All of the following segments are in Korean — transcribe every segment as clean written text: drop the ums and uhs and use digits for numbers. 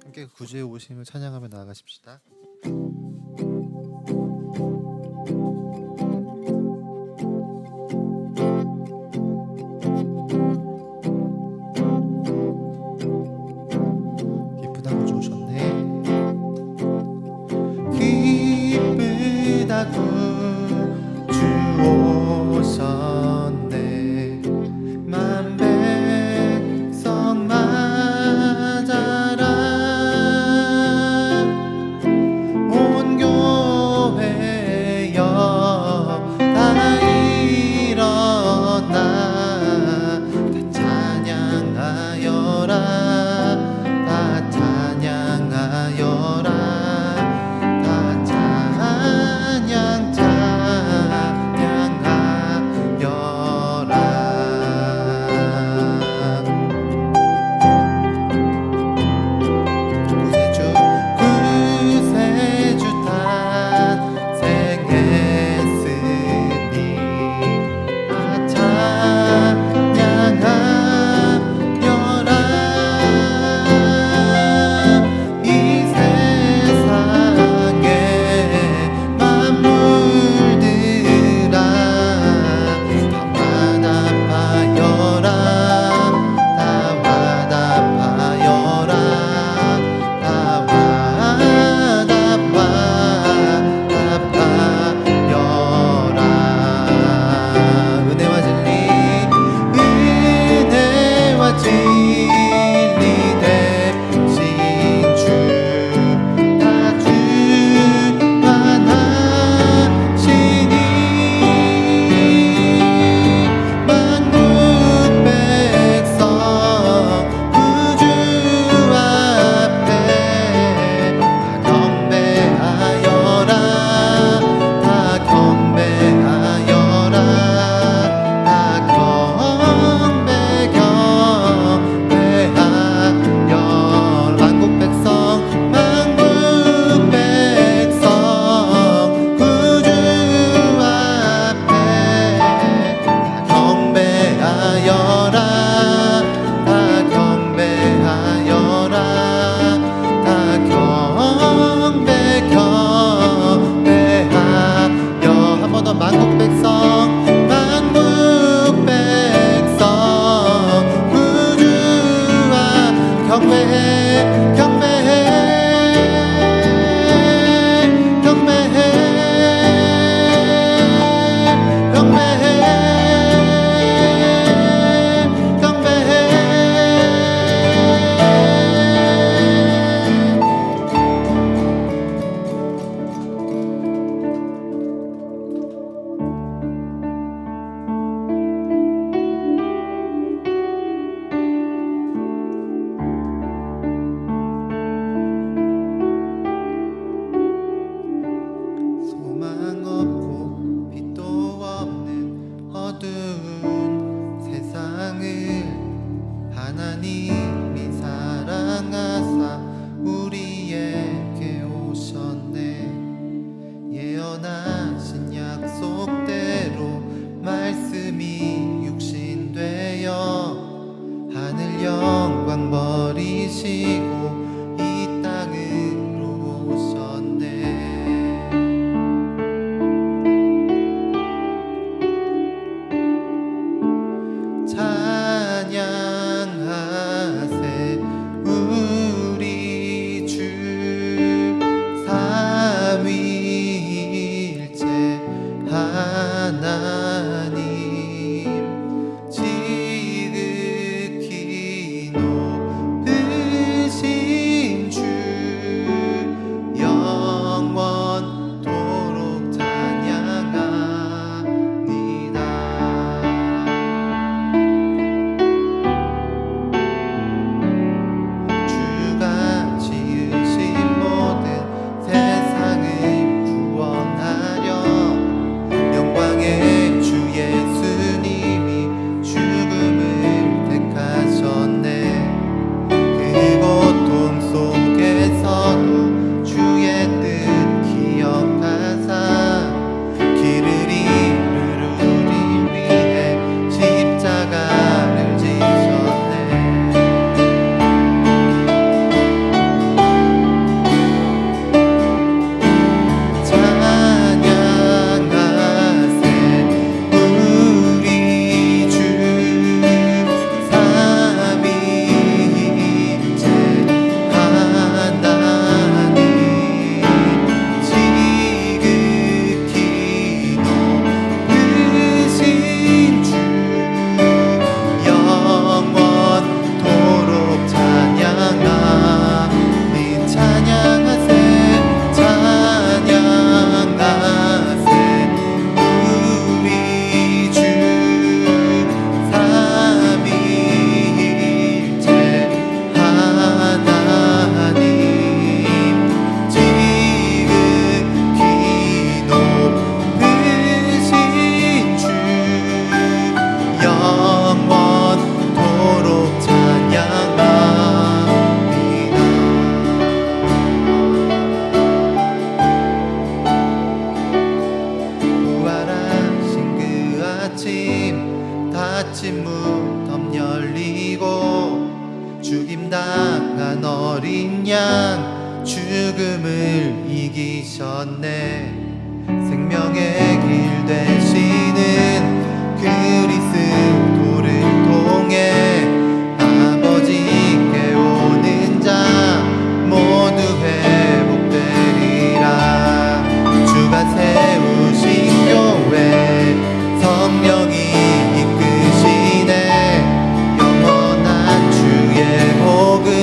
함께 구주의 오심을 찬양하며 나아가십시다. 기쁘다고 주 오셨네. 기쁘다고 주 오셨네. 만 백성 맞아라. 온 교회여 다 일어나 다 찬양하여라. 다 찬양하여라. 다 찬양 찬양하여라. 구세주 탄생했으니 다 찬양하여라. 이 세상의 만물들아 다 화답하여라. 다 화답하여라. 다 화답하여라. 은혜와 진리 대신 주 다 주관하시니 만국 백성 구주 앞에 다 경배하여라. 다 경배하여라. 다 경배하여라. 만국 백성 구주 앞에 다 경배하여라. 다 경배하여라. 다 경배하여. 한 번 더 만국 백성 구주 앞 경배해 경배해 경배해 경배해 경배해. 소망 없고 빛도 없는 어두운 세상을 하나님이 사랑하사 우리에게 오셨네. 예언하신 약속대로 말씀이 육신되어 하늘 영광 버리시고 이 땅으로 오셨네. 찬양하세 우리 주 삼위일체 하나님 지극히 높으신 향한 어린 양 죽음을 이기셨네. 생명의 길 되시는 그리스도를 통해 아버지께 오는 자 모두 회복되리라. 주가 세우신 교회 성령이 이끄시네. 영원한 주의 복음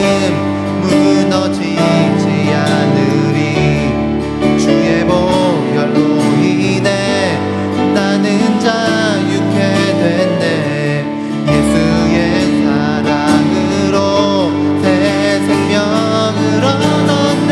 무너지지 않으리. 주의 보혈로 인해 나는 자유케 됐네. 예수의 사랑으로 새 생명을 얻었네.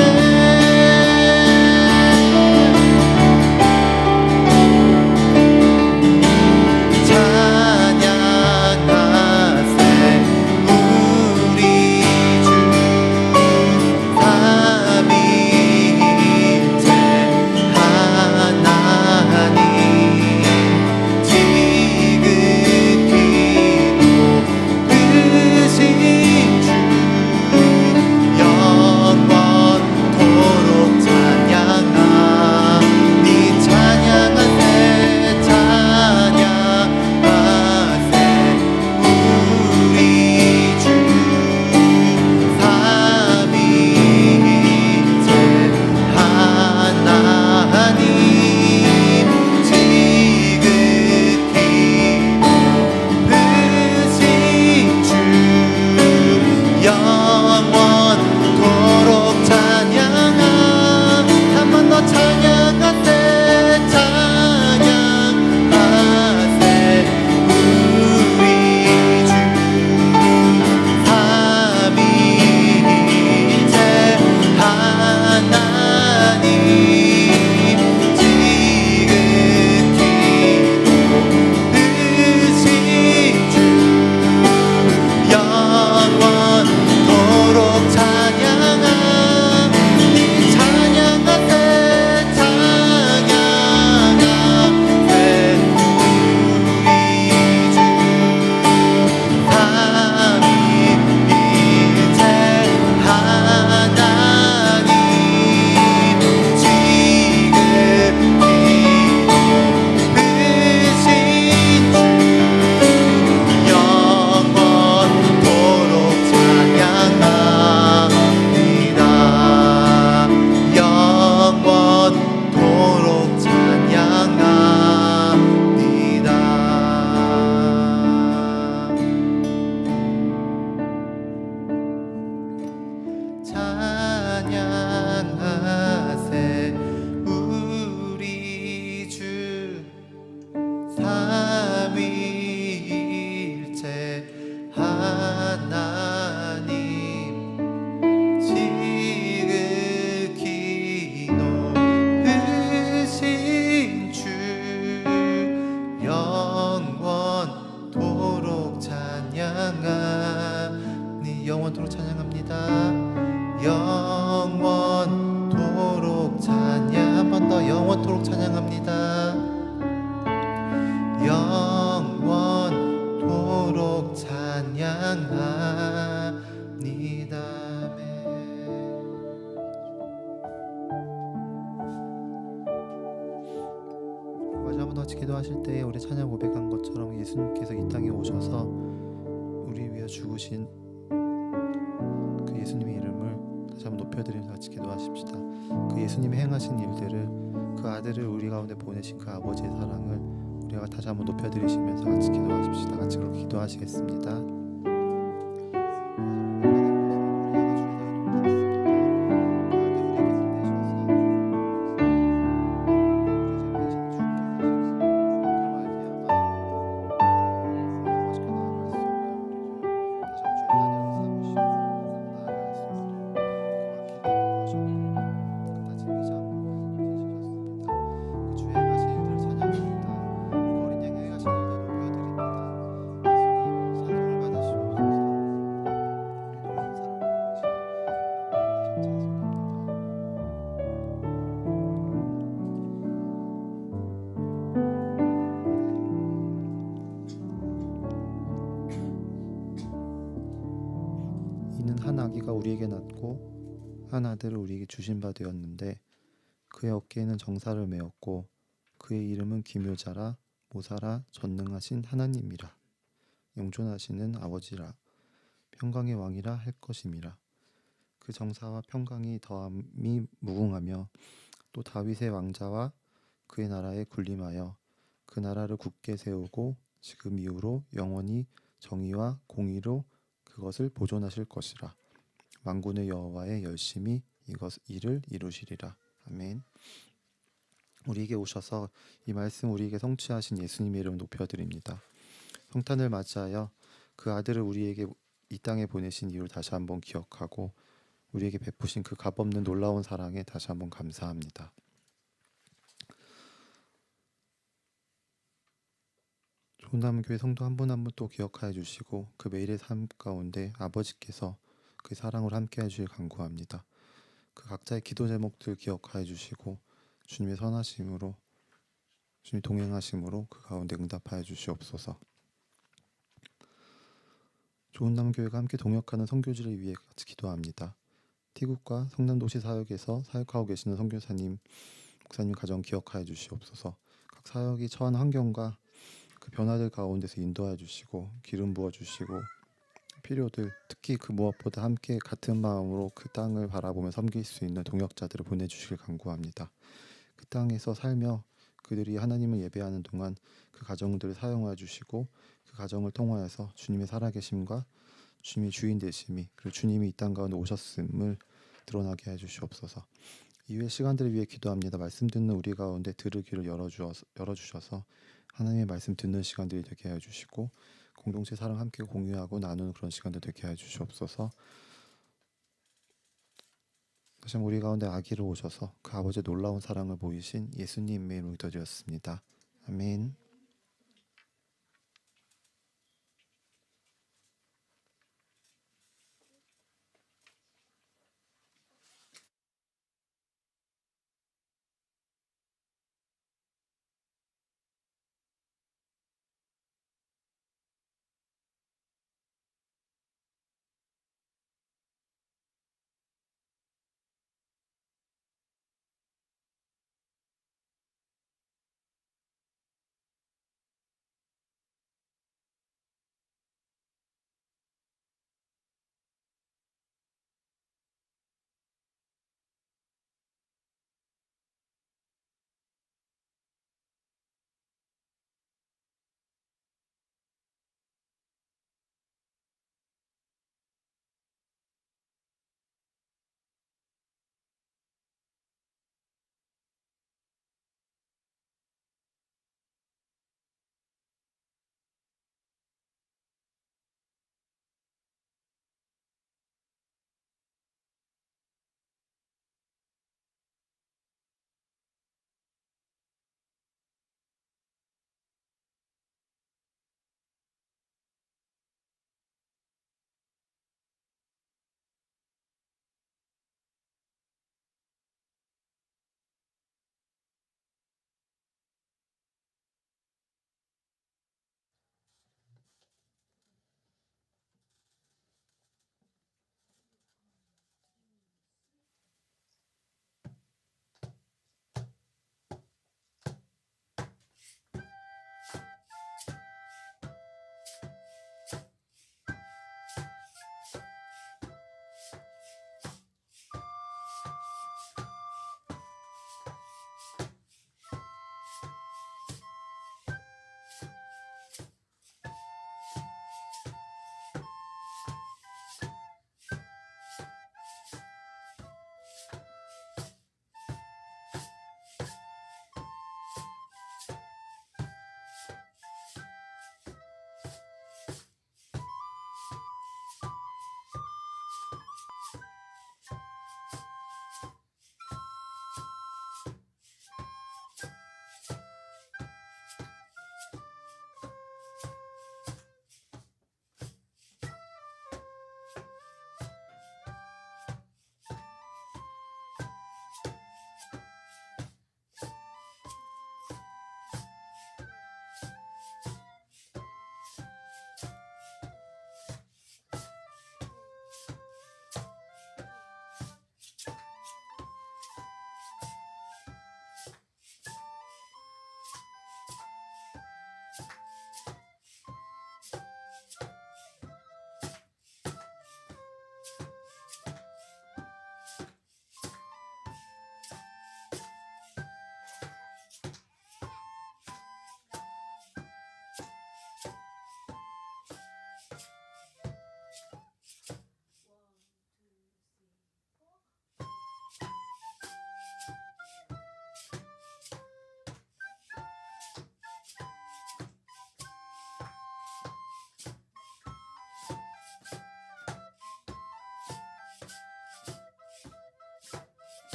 영원토록 찬양합니다. 영원토록 찬양. 한 번 더 영원토록 찬양합니다. 영원토록 찬양합니다. 한 번 더 기도하실 때 우리 찬양 고백한 것처럼 예수님께서 이 땅에 오셔서 우리 위해 죽으신 그 예수님의 이름을 다시 한번 높여드리면서 같이 기도하십시다. 그 예수님이 행하신 일들을, 그 아들을 우리 가운데 보내신 그 아버지의 사랑을 우리가 다시 한번 높여드리시면서 같이 기도하십시다. 같이 그렇게 기도하시겠습니다. 주의 행하신 일들을 찬양합니다. 그 어린 양의 행하신 일들을 높여드립니다. 예수님, 찬송을 받아 우리에게 낳고 한 아들을 우리에게 주신 바 되었는데 그의 어깨에는 정사를 메었고 그의 이름은 기묘자라 모사라 전능하신 하나님이라 영존하시는 아버지라 평강의 왕이라 할 것임이라. 그 정사와 평강이 더함이 무궁하며 또 다윗의 왕자와 그의 나라에 군림하여 그 나라를 굳게 세우고 지금 이후로 영원히 정의와 공의로 그것을 보존하실 것이라. 만군의 여호와의 열심히 이를 이루시리라. 아멘. 우리에게 오셔서 이 말씀 우리에게 성취하신 예수님의 이름 높여드립니다. 성탄을 맞이하여 그 아들을 우리에게 이 땅에 보내신 이유를 다시 한번 기억하고 우리에게 베푸신 그 값없는 놀라운 사랑에 다시 한번 감사합니다. 조남교회 성도 한 분 한 분 또 기억하여 주시고 그 매일의 삶 가운데 아버지께서 그 사랑으로 함께 해주실 간구합니다. 그 각자의 기도 제목들 기억하여 주시고 주님의 선하심으로 주님 동행하심으로 그 가운데 응답하여 주시옵소서. 좋은남교회가 함께 동역하는 선교지를 위해 같이 기도합니다. 티국과 성남도시 사역에서 사역하고 계시는 선교사님, 목사님 가정 기억하여 주시옵소서. 각 사역이 처한 환경과 그 변화들 가운데서 인도하여 주시고 기름 부어 주시고 필요들 특히 그 무엇보다 함께 같은 마음으로 그 땅을 바라보며 섬길 수 있는 동역자들을 보내주시길 간구합니다. 그 땅에서 살며 그들이 하나님을 예배하는 동안 그 가정들을 사용하여 주시고 그 가정을 통하여서 주님의 살아계심과 주님의 주인 되심이 그리고 주님이 이 땅 가운데 오셨음을 드러나게 해주시옵소서. 이후의 시간들을 위해 기도합니다. 말씀 듣는 우리 가운데 들을 귀를 열어주셔서 하나님의 말씀 듣는 시간들이 되게 해주시고 공동체 사랑 함께 공유하고 나누는 그런 시간들 되게 해주시옵소서. 다시 한번 우리 가운데 아기를 오셔서 그 아버지의 놀라운 사랑을 보이신 예수님의 이름으로 기도드렸습니다. 아멘.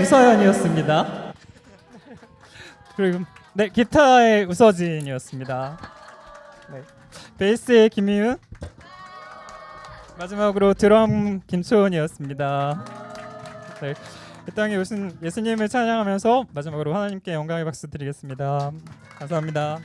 우서연이었습니다. 그리고 네, 기타의 우서진이었습니다. 네, 베이스의 김희은, 마지막으로 드럼 김초은이었습니다. 네, 이 땅에 오신 예수님을 찬양하면서 마지막으로 하나님께 영광의 박수 드리겠습니다. 감사합니다.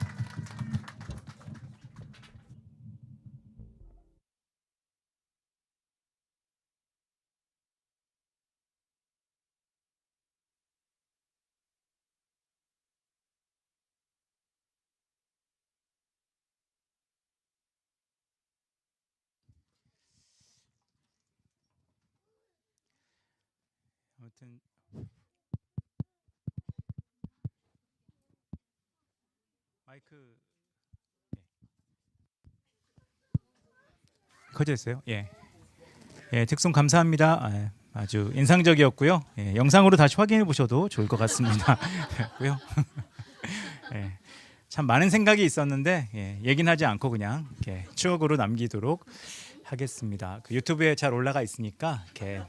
아무튼 마이크 커져 있어요. 예. 예, 특송 감사합니다. 아주 인상적이었고요. 예, 영상으로 다시 확인해 보셔도 좋을 것 같습니다. 고요. 예, 참 많은 생각이 있었는데 얘기는 하지 않고 그냥 이렇게 추억으로 남기도록 하겠습니다. 그 유튜브에 잘 올라가 있으니까 이렇게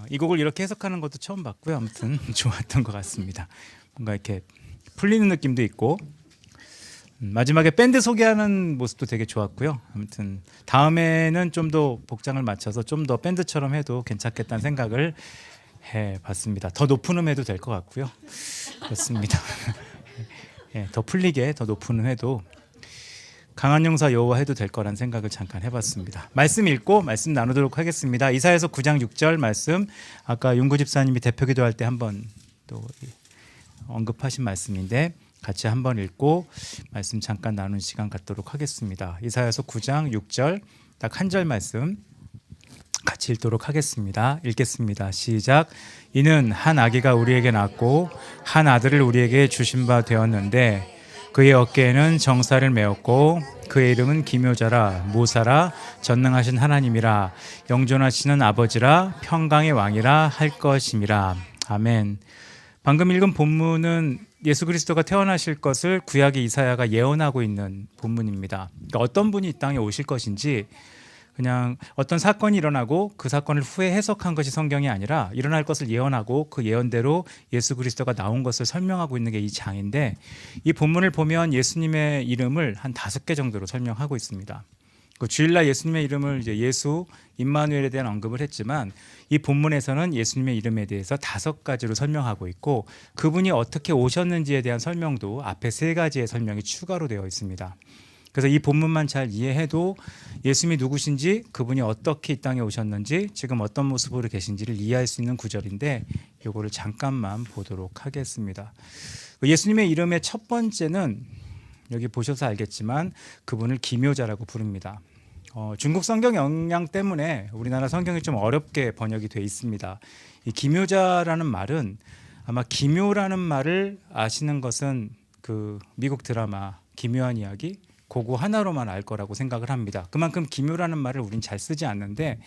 이 곡을 이렇게 해석하는 것도 처음 봤고요. 아무튼 좋았던 것 같습니다. 뭔가 이렇게 풀리는 느낌도 있고 마지막에 밴드 소개하는 모습도 되게 좋았고요. 아무튼 다음에는 좀 더 복장을 맞춰서 좀 더 밴드처럼 해도 괜찮겠다는 생각을 해봤습니다. 더 높은 음 해도 될 것 같고요. 그렇습니다. 더 풀리게 더 높은 음 해도 강한 용사 여호와 해도 될 거란 생각을 잠깐 해봤습니다. 말씀 읽고 말씀 나누도록 하겠습니다. 이사야서 9장 6절 말씀, 아까 윤구 집사님이 대표 기도할 때 한번 또 언급하신 말씀인데 같이 한번 읽고 말씀 잠깐 나누는 시간 갖도록 하겠습니다. 이사야서 9장 6절 딱 한 절 말씀 같이 읽도록 하겠습니다. 읽겠습니다. 시작. 이는 한 아기가 우리에게 낳았고 한 아들을 우리에게 주신 바 되었는데 그의 어깨에는 정사를 메었고 그의 이름은 기묘자라 모사라 전능하신 하나님이라 영존하시는 아버지라 평강의 왕이라 할 것임이라. 아멘. 방금 읽은 본문은 예수 그리스도가 태어나실 것을 구약의 이사야가 예언하고 있는 본문입니다. 그러니까 어떤 분이 이 땅에 오실 것인지 그냥 어떤 사건이 일어나고 그 사건을 후에 해석한 것이 성경이 아니라 일어날 것을 예언하고 그 예언대로 예수 그리스도가 나온 것을 설명하고 있는 게 이 장인데, 이 본문을 보면 예수님의 이름을 한 5개 정도로 설명하고 있습니다. 그 주일날 예수님의 이름을 이제 예수, 임마누엘에 대한 언급을 했지만 이 본문에서는 예수님의 이름에 대해서 5가지로 설명하고 있고 그분이 어떻게 오셨는지에 대한 설명도 앞에 3가지의 설명이 추가로 되어 있습니다. 그래서 이 본문만 잘 이해해도 예수님이 누구신지, 그분이 어떻게 이 땅에 오셨는지, 지금 어떤 모습으로 계신지를 이해할 수 있는 구절인데 이거를 잠깐만 보도록 하겠습니다. 예수님의 이름의 첫 번째는 여기 보셔서 알겠지만 그분을 기묘자라고 부릅니다. 중국 성경 영향 때문에 우리나라 성경이 좀 어렵게 번역이 돼 있습니다. 이 기묘자라는 말은 아마 기묘라는 말을 아시는 것은 그 미국 드라마 기묘한 이야기 그거 하나로만 알 거라고 생각을 합니다. 그만큼 기묘라는 말을 우린 잘 쓰지 않는데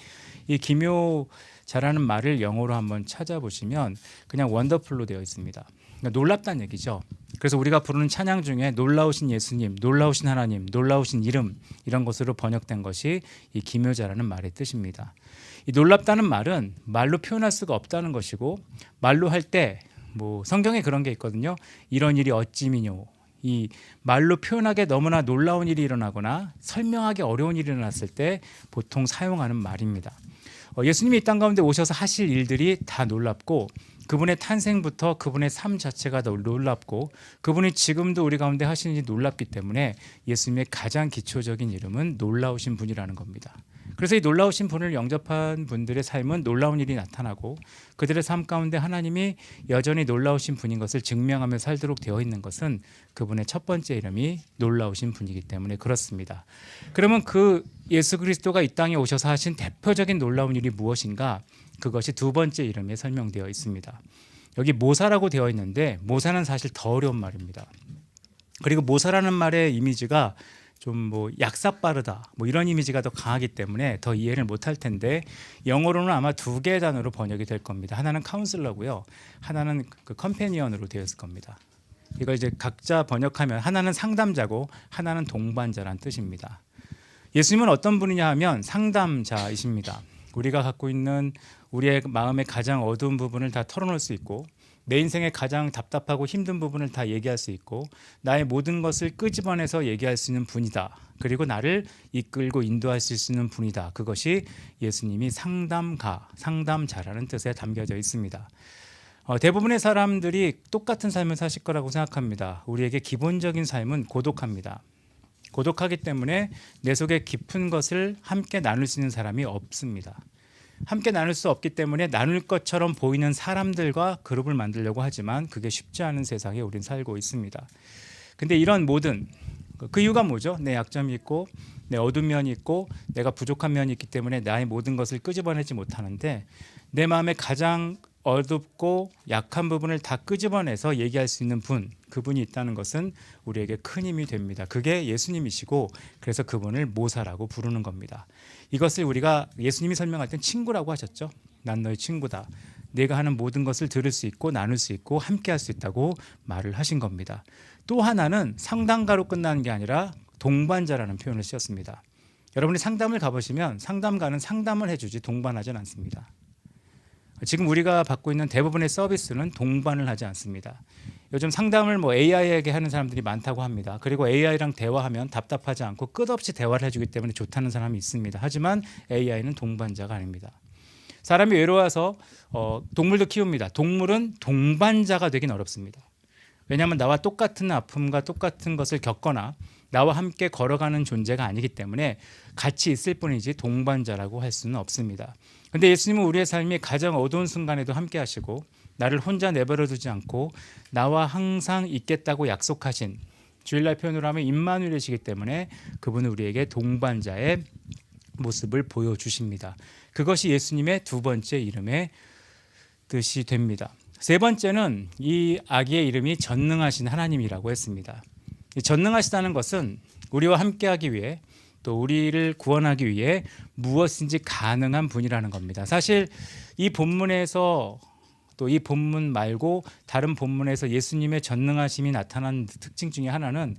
이 기묘자라는 말을 영어로 한번 찾아보시면 그냥 원더풀로 되어 있습니다. 그러니까 놀랍다는 얘기죠. 그래서 우리가 부르는 찬양 중에 놀라우신 예수님, 놀라우신 하나님, 놀라우신 이름 이런 것으로 번역된 것이 이 기묘자라는 말의 뜻입니다. 이 놀랍다는 말은 말로 표현할 수가 없다는 것이고 말로 할 때 뭐 성경에 그런 게 있거든요. 이런 일이 어찌미뇨. 이 말로 표현하기 너무나 놀라운 일이 일어나거나 설명하기 어려운 일이 일어났을 때 보통 사용하는 말입니다. 예수님이 이 땅 가운데 오셔서 하실 일들이 다 놀랍고 그분의 탄생부터 그분의 삶 자체가 더 놀랍고 그분이 지금도 우리 가운데 하시는 일이 놀랍기 때문에 예수님의 가장 기초적인 이름은 놀라우신 분이라는 겁니다. 그래서 이 놀라우신 분을 영접한 분들의 삶은 놀라운 일이 나타나고 그들의 삶 가운데 하나님이 여전히 놀라우신 분인 것을 증명하며 살도록 되어 있는 것은 그분의 첫 번째 이름이 놀라우신 분이기 때문에 그렇습니다. 그러면 그 예수 그리스도가 이 땅에 오셔서 하신 대표적인 놀라운 일이 무엇인가? 그것이 2번째 이름에 설명되어 있습니다. 여기 모사라고 되어 있는데 모사는 사실 더 어려운 말입니다. 그리고 모사라는 말의 이미지가 좀 뭐 약사 빠르다 뭐 이런 이미지가 더 강하기 때문에 더 이해를 못할 텐데 영어로는 아마 2개의 단어로 번역이 될 겁니다. 하나는 카운슬러고요, 하나는 그 컴패니언으로 되어 있을 겁니다. 이걸 이제 각자 번역하면 하나는 상담자고 하나는 동반자란 뜻입니다. 예수님은 어떤 분이냐 하면 상담자이십니다. 우리가 갖고 있는 우리의 마음의 가장 어두운 부분을 다 털어놓을 수 있고 내 인생의 가장 답답하고 힘든 부분을 다 얘기할 수 있고 나의 모든 것을 끄집어내서 얘기할 수 있는 분이다. 그리고 나를 이끌고 인도할 수 있는 분이다. 그것이 예수님이 상담가, 상담자라는 뜻에 담겨져 있습니다. 대부분의 사람들이 똑같은 삶을 사실 거라고 생각합니다. 우리에게 기본적인 삶은 고독합니다. 고독하기 때문에 내 속에 깊은 것을 함께 나눌 수 있는 사람이 없습니다. 함께 나눌 수 없기 때문에 나눌 것처럼 보이는 사람들과 그룹을 만들려고 하지만 그게 쉽지 않은 세상에 우린 살고 있습니다. 근데 이런 모든 그 이유가 뭐죠? 내 약점이 있고 내 어두운 면이 있고 내가 부족한 면이 있기 때문에 나의 모든 것을 끄집어내지 못하는데 내 마음에 가장 어둡고 약한 부분을 다 끄집어내서 얘기할 수 있는 분, 그분이 있다는 것은 우리에게 큰 힘이 됩니다. 그게 예수님이시고 그래서 그분을 모사라고 부르는 겁니다. 이것을 우리가 예수님이 설명할 땐 친구라고 하셨죠. 난 너의 친구다. 내가 하는 모든 것을 들을 수 있고 나눌 수 있고 함께 할 수 있다고 말을 하신 겁니다. 또 하나는 상담가로 끝나는 게 아니라 동반자라는 표현을 쓰였습니다. 여러분이 상담을 가보시면 상담가는 상담을 해주지 동반하진 않습니다. 지금 우리가 받고 있는 대부분의 서비스는 동반을 하지 않습니다. 요즘 상담을 AI에게 하는 사람들이 많다고 합니다. 그리고 AI랑 대화하면 답답하지 않고 끝없이 대화를 해주기 때문에 좋다는 사람이 있습니다. 하지만 AI는 동반자가 아닙니다. 사람이 외로워서 동물도 키웁니다. 동물은 동반자가 되긴 어렵습니다. 왜냐하면 나와 똑같은 아픔과 똑같은 것을 겪거나 나와 함께 걸어가는 존재가 아니기 때문에 같이 있을 뿐이지 동반자라고 할 수는 없습니다. 근데 예수님은 우리의 삶이 가장 어두운 순간에도 함께 하시고 나를 혼자 내버려 두지 않고 나와 항상 있겠다고 약속하신, 주일날 표현으로 하면 임마누엘이시기 때문에 그분은 우리에게 동반자의 모습을 보여주십니다. 그것이 예수님의 두 번째 이름의 뜻이 됩니다. 세 번째는 이 아기의 이름이 전능하신 하나님이라고 했습니다. 전능하시다는 것은 우리와 함께하기 위해 또 우리를 구원하기 위해 무엇인지 가능한 분이라는 겁니다. 사실 이 본문에서 또 이 본문 말고 다른 본문에서 예수님의 전능하심이 나타난 특징 중에 하나는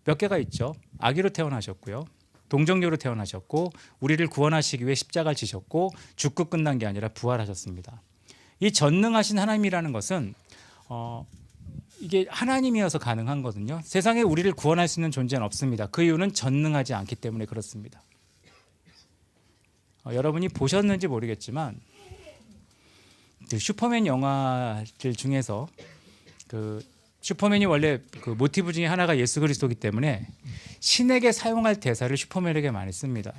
몇 개가 있죠. 아기로 태어나셨고요. 동정녀로 태어나셨고 우리를 구원하시기 위해 십자가를 지셨고 죽고 끝난 게 아니라 부활하셨습니다. 이 전능하신 하나님이라는 것은 이게 하나님이어서 가능한 거거든요. 세상에 우리를 구원할 수 있는 존재는 없습니다. 그 이유는 전능하지 않기 때문에 그렇습니다. 여러분이 보셨는지 모르겠지만 그 슈퍼맨 영화들 중에서 그 슈퍼맨이 원래 그 모티브 중에 하나가 예수 그리스도이기 때문에 신에게 사용할 대사를 슈퍼맨에게 많이 씁니다.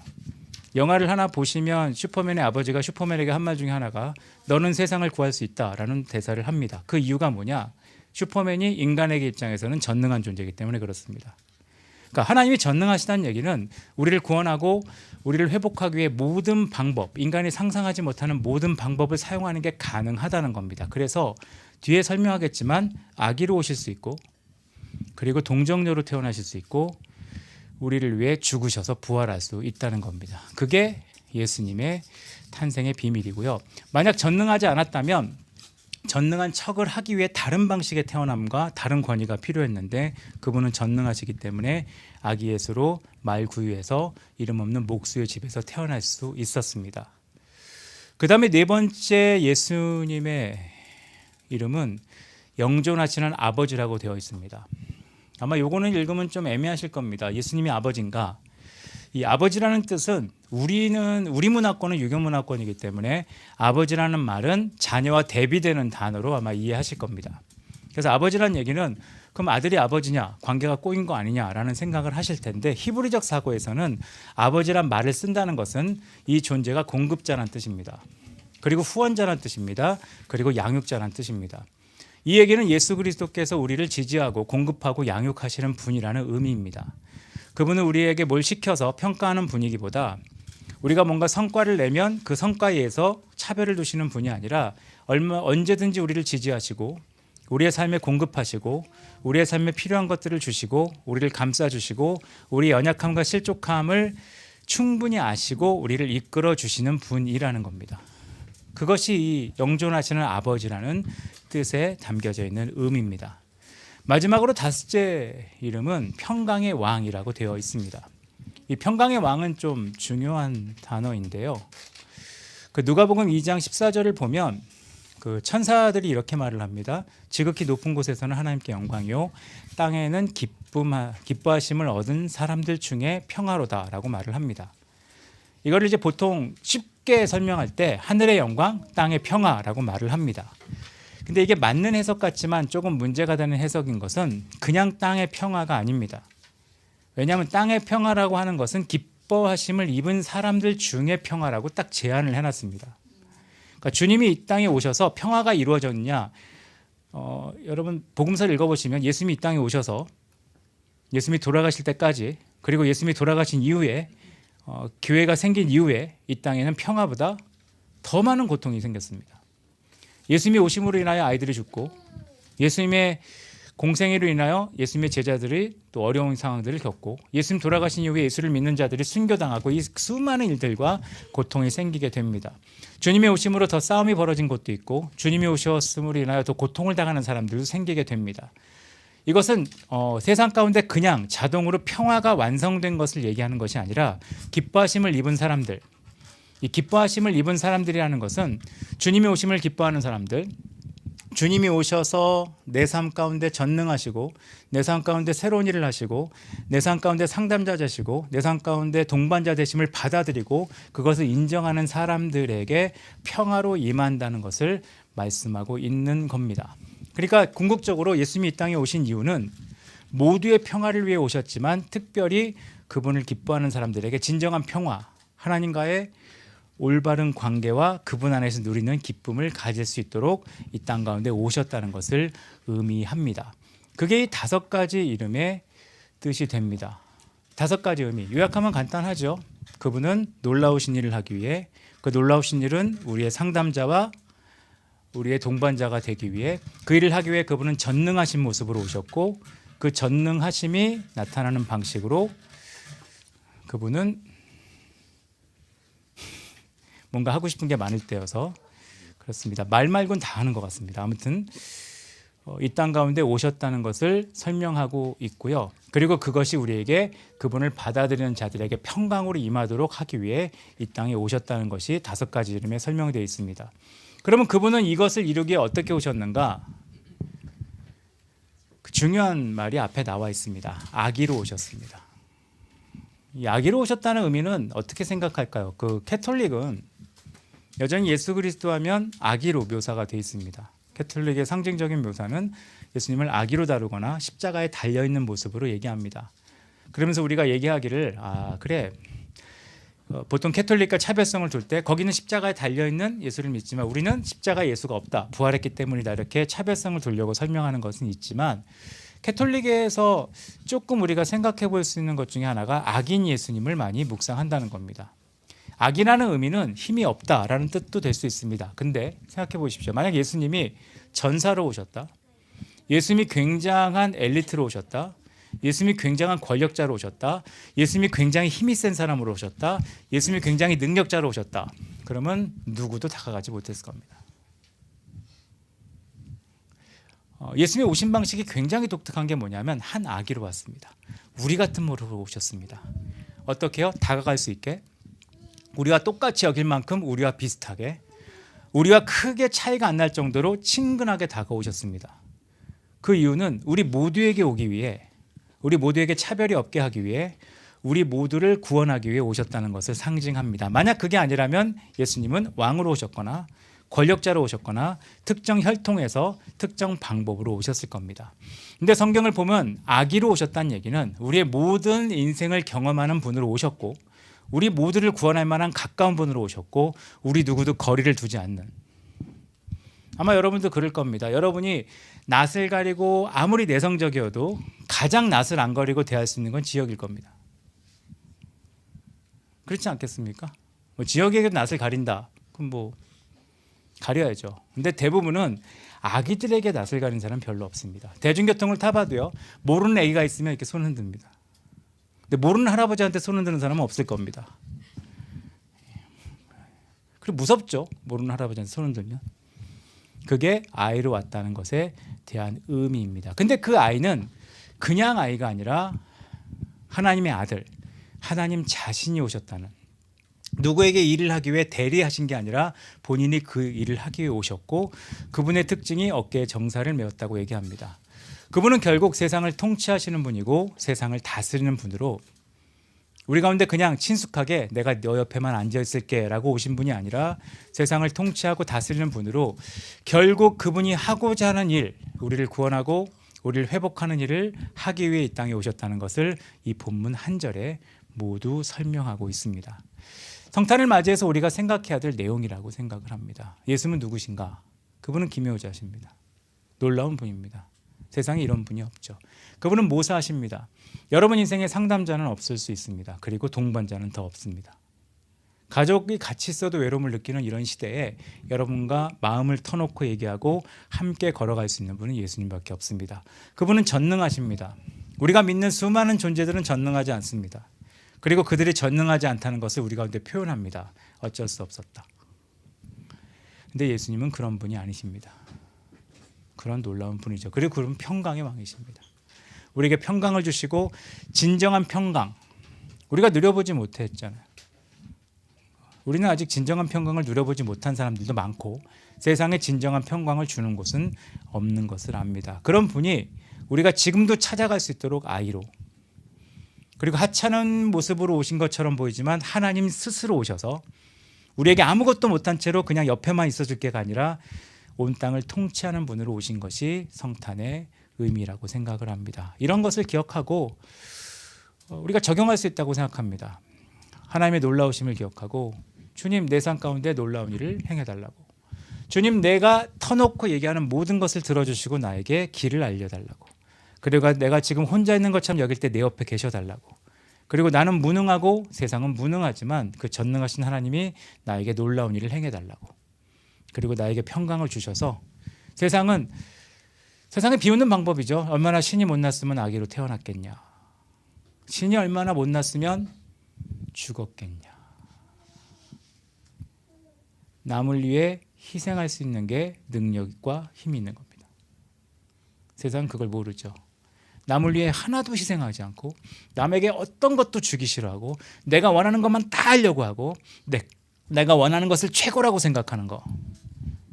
영화를 하나 보시면 슈퍼맨의 아버지가 슈퍼맨에게 한 말 중에 하나가 너는 세상을 구할 수 있다라는 대사를 합니다. 그 이유가 뭐냐? 슈퍼맨이 인간에게 입장에서는 전능한 존재이기 때문에 그렇습니다. 그러니까 하나님이 전능하시다는 얘기는 우리를 구원하고 우리를 회복하기 위해 모든 방법, 인간이 상상하지 못하는 모든 방법을 사용하는 게 가능하다는 겁니다. 그래서 뒤에 설명하겠지만 아기로 오실 수 있고 그리고 동정녀로 태어나실 수 있고 우리를 위해 죽으셔서 부활할 수 있다는 겁니다. 그게 예수님의 탄생의 비밀이고요. 만약 전능하지 않았다면 전능한 척을 하기 위해 다른 방식의 태어남과 다른 권위가 필요했는데 그분은 전능하시기 때문에 아기 예수로 말 구유에서 이름 없는 목수의 집에서 태어날 수 있었습니다. 그 다음에 네 번째 예수님의 이름은 영존하시는 아버지라고 되어 있습니다. 아마 요거는 읽으면 좀 애매하실 겁니다. 예수님이 아버지인가? 이 아버지라는 뜻은 우리 문화권은 유교 문화권이기 때문에 아버지라는 말은 자녀와 대비되는 단어로 아마 이해하실 겁니다. 그래서 아버지라는 얘기는 그럼 아들이 아버지냐, 관계가 꼬인 거 아니냐라는 생각을 하실 텐데 히브리적 사고에서는 아버지란 말을 쓴다는 것은 이 존재가 공급자라는 뜻입니다. 그리고 후원자라는 뜻입니다. 그리고 양육자라는 뜻입니다. 이 얘기는 예수 그리스도께서 우리를 지지하고 공급하고 양육하시는 분이라는 의미입니다. 그분은 우리에게 뭘 시켜서 평가하는 분이기보다 우리가 뭔가 성과를 내면 그 성과에 의해서 차별을 두시는 분이 아니라 언제든지 우리를 지지하시고 우리의 삶에 공급하시고 우리의 삶에 필요한 것들을 주시고 우리를 감싸주시고 우리의 연약함과 실족함을 충분히 아시고 우리를 이끌어 주시는 분이라는 겁니다. 그것이 이 영존하시는 아버지라는 뜻에 담겨져 있는 의미입니다. 마지막으로 다섯째 이름은 평강의 왕이라고 되어 있습니다. 이 평강의 왕은 좀 중요한 단어인데요. 그 누가복음 2장 14절을 보면 그 천사들이 이렇게 말을 합니다. 지극히 높은 곳에서는 하나님께 영광이요 땅에는 기뻐하심을 얻은 사람들 중에 평화로다라고 말을 합니다. 이거를 이제 보통 쉽게 설명할 때 하늘의 영광, 땅의 평화라고 말을 합니다. 근데 이게 맞는 해석 같지만 조금 문제가 되는 해석인 것은 그냥 땅의 평화가 아닙니다. 왜냐하면 땅의 평화라고 하는 것은 기뻐하심을 입은 사람들 중에 평화라고 딱 제한을 해놨습니다. 그러니까 주님이 이 땅에 오셔서 평화가 이루어졌느냐? 여러분 복음서를 읽어보시면 예수님이 이 땅에 오셔서 예수님이 돌아가실 때까지 그리고 예수님이 돌아가신 이후에 교회가 생긴 이후에 이 땅에는 평화보다 더 많은 고통이 생겼습니다. 예수님이 오심으로 인하여 아이들이 죽고 예수님의 공생애로 인하여 예수님의 제자들이 또 어려운 상황들을 겪고 예수님 돌아가신 이후에 예수를 믿는 자들이 순교당하고 이 수많은 일들과 고통이 생기게 됩니다. 주님의 오심으로 더 싸움이 벌어진 곳도 있고 주님이 오셨음으로 인하여 더 고통을 당하는 사람들도 생기게 됩니다. 이것은 세상 가운데 그냥 자동으로 평화가 완성된 것을 얘기하는 것이 아니라 기뻐하심을 입은 사람들, 이 기뻐하심을 입은 사람들이라는 것은 주님의 오심을 기뻐하는 사람들, 주님이 오셔서 내 삶 가운데 전능하시고 내 삶 가운데 새로운 일을 하시고 내 삶 가운데 상담자 되시고 내 삶 가운데 동반자 되심을 받아들이고 그것을 인정하는 사람들에게 평화로 임한다는 것을 말씀하고 있는 겁니다. 그러니까 궁극적으로 예수님이 이 땅에 오신 이유는 모두의 평화를 위해 오셨지만 특별히 그분을 기뻐하는 사람들에게 진정한 평화, 하나님과의 올바른 관계와 그분 안에서 누리는 기쁨을 가질 수 있도록 이 땅 가운데 오셨다는 것을 의미합니다. 그게 이 5가지 이름의 뜻이 됩니다. 5가지 의미. 요약하면 간단하죠. 그분은 놀라우신 일을 하기 위해, 그 놀라우신 일은 우리의 상담자와 우리의 동반자가 되기 위해, 그 일을 하기 위해 그분은 전능하신 모습으로 오셨고 그 전능하심이 나타나는 방식으로 그분은 뭔가 하고 싶은 게 많을 때여서 그렇습니다. 말 말고는 다 하는 것 같습니다. 아무튼 이 땅 가운데 오셨다는 것을 설명하고 있고요. 그리고 그것이 우리에게 그분을 받아들이는 자들에게 평강으로 임하도록 하기 위해 이 땅에 오셨다는 것이 5가지 이름에 설명되어 있습니다. 그러면 그분은 이것을 이루기에 어떻게 오셨는가? 그 중요한 말이 앞에 나와 있습니다. 아기로 오셨습니다. 이 아기로 오셨다는 의미는 어떻게 생각할까요? 그 캐톨릭은 여전히 예수 그리스도 하면 아기로 묘사가 되어 있습니다. 캐톨릭의 상징적인 묘사는 예수님을 아기로 다루거나 십자가에 달려있는 모습으로 얘기합니다. 그러면서 우리가 얘기하기를 그래, 보통 캐톨릭과 차별성을 둘 때 거기는 십자가에 달려있는 예수를 믿지만 우리는 십자가에 예수가 없다, 부활했기 때문이다, 이렇게 차별성을 두려고 설명하는 것은 있지만 캐톨릭에서 조금 우리가 생각해 볼 수 있는 것 중에 하나가 악인 예수님을 많이 묵상한다는 겁니다. 악이라는 의미는 힘이 없다라는 뜻도 될 수 있습니다. 근데 생각해 보십시오. 만약 예수님이 전사로 오셨다, 예수님이 굉장한 엘리트로 오셨다, 예수님이 굉장한 권력자로 오셨다, 예수님이 굉장히 힘이 센 사람으로 오셨다, 예수님이 굉장히 능력자로 오셨다, 그러면 누구도 다가가지 못했을 겁니다. 예수님의 오신 방식이 굉장히 독특한 게 뭐냐면 한 아기로 왔습니다. 우리 같은 모습으로 오셨습니다. 어떻게요? 다가갈 수 있게, 우리와 똑같이 여길 만큼 우리와 비슷하게, 우리와 크게 차이가 안 날 정도로 친근하게 다가오셨습니다. 그 이유는 우리 모두에게 오기 위해, 우리 모두에게 차별이 없게 하기 위해, 우리 모두를 구원하기 위해 오셨다는 것을 상징합니다. 만약 그게 아니라면 예수님은 왕으로 오셨거나 권력자로 오셨거나 특정 혈통에서 특정 방법으로 오셨을 겁니다. 근데 성경을 보면 아기로 오셨다는 얘기는 우리의 모든 인생을 경험하는 분으로 오셨고 우리 모두를 구원할 만한 가까운 분으로 오셨고 우리 누구도 거리를 두지 않는, 아마 여러분도 그럴 겁니다. 여러분이 낯을 가리고 아무리 내성적이어도 가장 낯을 안 가리고 대할 수 있는 건 지역일 겁니다. 그렇지 않겠습니까? 뭐 지역에게 낯을 가린다, 그럼 뭐 가려야죠. 근데 대부분은 아기들에게 낯을 가린 사람은 별로 없습니다. 대중교통을 타봐도요, 모르는 아기가 있으면 이렇게 손 흔듭니다. 근데 모르는 할아버지한테 손 흔드는 사람은 없을 겁니다. 그리고 무섭죠, 모르는 할아버지한테 손 흔들면. 그게 아이로 왔다는 것에 대한 의미입니다. 근데 그 아이는 그냥 아이가 아니라 하나님의 아들, 하나님 자신이 오셨다는, 누구에게 일을 하기 위해 대리하신 게 아니라 본인이 그 일을 하기 위해 오셨고 그분의 특징이 어깨에 정사를 메었다고 얘기합니다. 그분은 결국 세상을 통치하시는 분이고 세상을 다스리는 분으로 우리 가운데 그냥 친숙하게 내가 너 옆에만 앉아 있을게 라고 오신 분이 아니라 세상을 통치하고 다스리는 분으로 결국 그분이 하고자 하는 일, 우리를 구원하고 우리를 회복하는 일을 하기 위해 이 땅에 오셨다는 것을 이 본문 한 절에 모두 설명하고 있습니다. 성탄을 맞이해서 우리가 생각해야 될 내용이라고 생각을 합니다. 예수님은 누구신가? 그분은 기묘자십니다. 놀라운 분입니다. 세상에 이런 분이 없죠. 그분은 모사하십니다. 여러분 인생에 상담자는 없을 수 있습니다. 그리고 동반자는 더 없습니다. 가족이 같이 있어도 외로움을 느끼는 이런 시대에 여러분과 마음을 터놓고 얘기하고 함께 걸어갈 수 있는 분은 예수님밖에 없습니다. 그분은 전능하십니다. 우리가 믿는 수많은 존재들은 전능하지 않습니다. 그리고 그들이 전능하지 않다는 것을 우리 가운데 표현합니다. 어쩔 수 없었다. 근데 예수님은 그런 분이 아니십니다. 그런 놀라운 분이죠. 그리고 그분 평강의 왕이십니다. 우리에게 평강을 주시고 진정한 평강, 우리가 누려보지 못했잖아요. 우리는 아직 진정한 평강을 누려보지 못한 사람들도 많고 세상에 진정한 평강을 주는 곳은 없는 것을 압니다. 그런 분이 우리가 지금도 찾아갈 수 있도록 아이로, 그리고 하찮은 모습으로 오신 것처럼 보이지만 하나님 스스로 오셔서 우리에게 아무것도 못한 채로 그냥 옆에만 있어줄 게가 아니라 온 땅을 통치하는 분으로 오신 것이 성탄의 의미라고 생각을 합니다. 이런 것을 기억하고 우리가 적용할 수 있다고 생각합니다. 하나님의 놀라우심을 기억하고 주님, 내 삶 가운데 놀라운 일을 행해달라고. 주님, 내가 터놓고 얘기하는 모든 것을 들어주시고 나에게 길을 알려달라고. 그리고 내가 지금 혼자 있는 것처럼 여길 때 내 옆에 계셔달라고. 그리고 나는 무능하고 세상은 무능하지만 그 전능하신 하나님이 나에게 놀라운 일을 행해달라고. 그리고 나에게 평강을 주셔서 세상에 비웃는 방법이죠. 얼마나 신이 못났으면 아기로 태어났겠냐. 신이 얼마나 못났으면 죽었겠냐. 남을 위해 희생할 수 있는 게 능력과 힘이 있는 겁니다. 세상은 그걸 모르죠. 남을 위해 하나도 희생하지 않고 남에게 어떤 것도 주기 싫어하고 내가 원하는 것만 다 하려고 하고 내가 원하는 것을 최고라고 생각하는 거,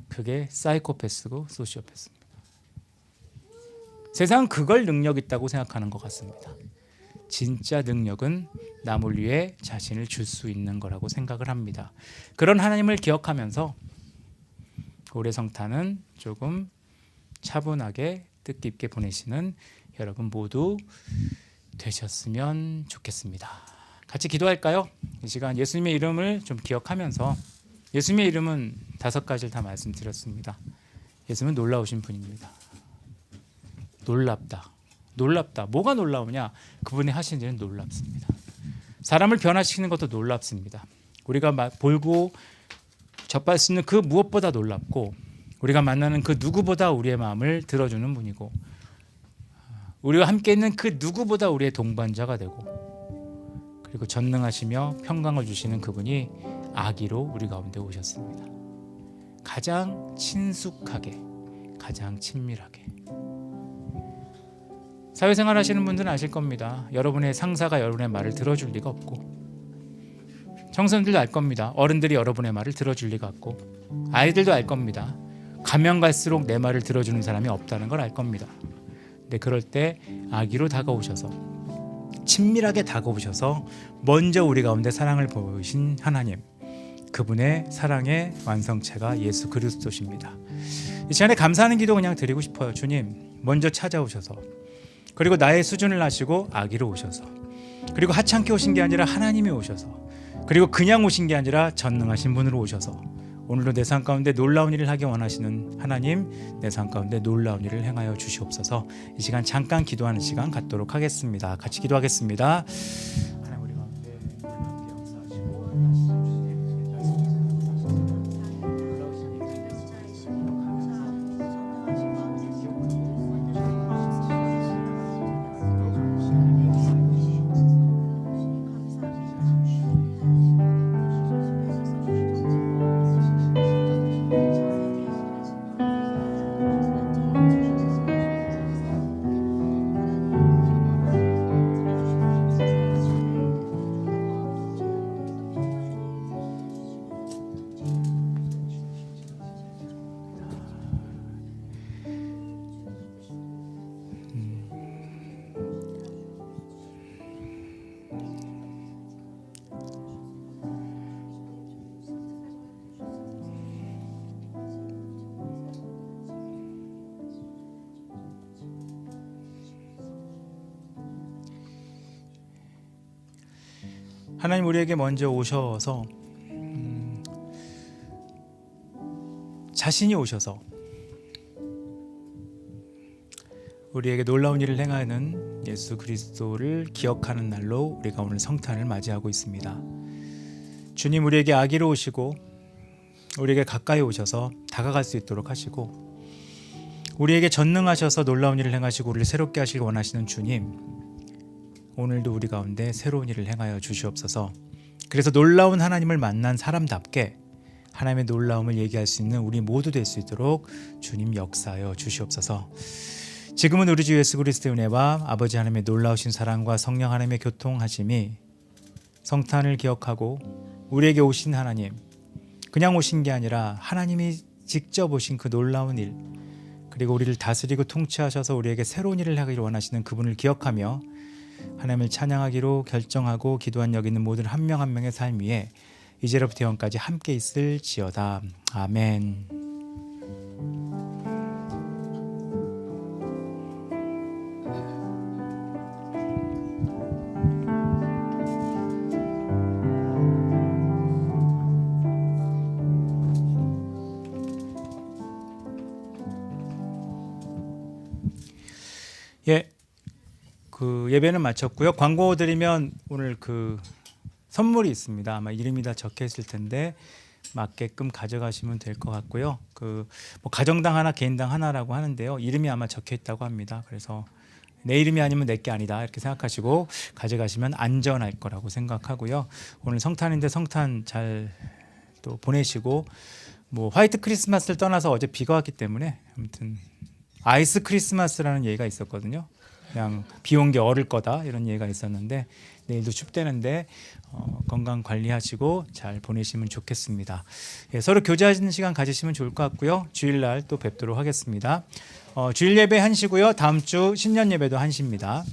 그게 사이코패스고 소시오패스입니다. 세상은 그걸 능력 있다고 생각하는 것 같습니다. 진짜 능력은 남을 위해 자신을 줄 수 있는 거라고 생각을 합니다. 그런 하나님을 기억하면서 올해 성탄은 조금 차분하게 뜻깊게 보내시는 여러분 모두 되셨으면 좋겠습니다. 같이 기도할까요? 이 시간 예수님의 이름을 좀 기억하면서, 예수님의 이름은 5가지를 다 말씀드렸습니다. 예수님은 놀라우신 분입니다. 놀랍다. 뭐가 놀라우냐? 그분이 하신 일은 놀랍습니다. 사람을 변화시키는 것도 놀랍습니다. 우리가 보고 접할 수 있는 그 무엇보다 놀랍고, 우리가 만나는 그 누구보다 우리의 마음을 들어주는 분이고, 우리와 함께 있는 그 누구보다 우리의 동반자가 되고, 그리고 전능하시며 평강을 주시는 그분이 아기로 우리 가운데 오셨습니다. 가장 친숙하게, 가장 친밀하게. 사회생활 하시는 분들은 아실 겁니다. 여러분의 상사가 여러분의 말을 들어줄 리가 없고, 청소년들도 알 겁니다. 어른들이 여러분의 말을 들어줄 리가 없고, 아이들도 알 겁니다. 가면 갈수록 내 말을 들어주는 사람이 없다는 걸 알 겁니다. 근데 그럴 때 아기로 다가오셔서, 친밀하게 다가오셔서 먼저 우리 가운데 사랑을 보이신 하나님, 그분의 사랑의 완성체가 예수 그리스도십니다. 이 시간에 감사하는 기도 그냥 드리고 싶어요. 주님, 먼저 찾아오셔서, 그리고 나의 수준을 아시고 아기로 오셔서, 그리고 하찮게 오신 게 아니라 하나님이 오셔서, 그리고 그냥 오신 게 아니라 전능하신 분으로 오셔서 오늘도 내 삶 가운데 놀라운 일을 하기 원하시는 하나님, 내 삶 가운데 놀라운 일을 행하여 주시옵소서. 이 시간 잠깐 기도하는 시간 갖도록 하겠습니다. 같이 기도하겠습니다. 하나님, 우리 가운데 놀랍게 역사하시고 하나님, 우리에게 먼저 오셔서 자신이 오셔서 우리에게 놀라운 일을 행하는 예수 그리스도를 기억하는 날로 우리가 오늘 성탄을 맞이하고 있습니다. 주님 우리에게 아기로 오시고 우리에게 가까이 오셔서 다가갈 수 있도록 하시고 우리에게 전능하셔서 놀라운 일을 행하시고 우리를 새롭게 하시길 원하시는 주님, 오늘도 우리 가운데 새로운 일을 행하여 주시옵소서. 그래서 놀라운 하나님을 만난 사람답게 하나님의 놀라움을 얘기할 수 있는 우리 모두 될 수 있도록 주님 역사하여 주시옵소서. 지금은 우리 주 예수 그리스도의 은혜와 아버지 하나님의 놀라우신 사랑과 성령 하나님의 교통하심이 성탄을 기억하고 우리에게 오신 하나님, 그냥 오신 게 아니라 하나님이 직접 오신 그 놀라운 일, 그리고 우리를 다스리고 통치하셔서 우리에게 새로운 일을 하기를 원하시는 그분을 기억하며 하나님을 찬양하기로 결정하고 기도한 여기 있는 모든 한 명 한 명의 삶 위에 이제로부터 영원까지 함께 있을지어다. 아멘. 예, 그 예배는 마쳤고요. 광고 드리면 오늘 그 선물이 있습니다. 아마 이름이 다 적혀 있을 텐데 맞게끔 가져가시면 될 것 같고요. 그 뭐 가정당 하나, 개인당 하나라고 하는데요. 이름이 아마 적혀 있다고 합니다. 그래서 내 이름이 아니면 내 게 아니다 이렇게 생각하시고 가져가시면 안전할 거라고 생각하고요. 오늘 성탄인데 성탄 잘 또 보내시고 뭐 화이트 크리스마스를 떠나서 어제 비가 왔기 때문에 아무튼 아이스 크리스마스라는 얘기가 있었거든요. 그냥 비 온 게 얼을 거다 이런 얘기가 있었는데 내일도 춥대는데 건강 관리하시고 잘 보내시면 좋겠습니다. 예, 서로 교제하시는 시간 가지시면 좋을 것 같고요. 주일날 또 뵙도록 하겠습니다. 주일 예배 1시고요. 다음 주 신년 예배도 1시입니다.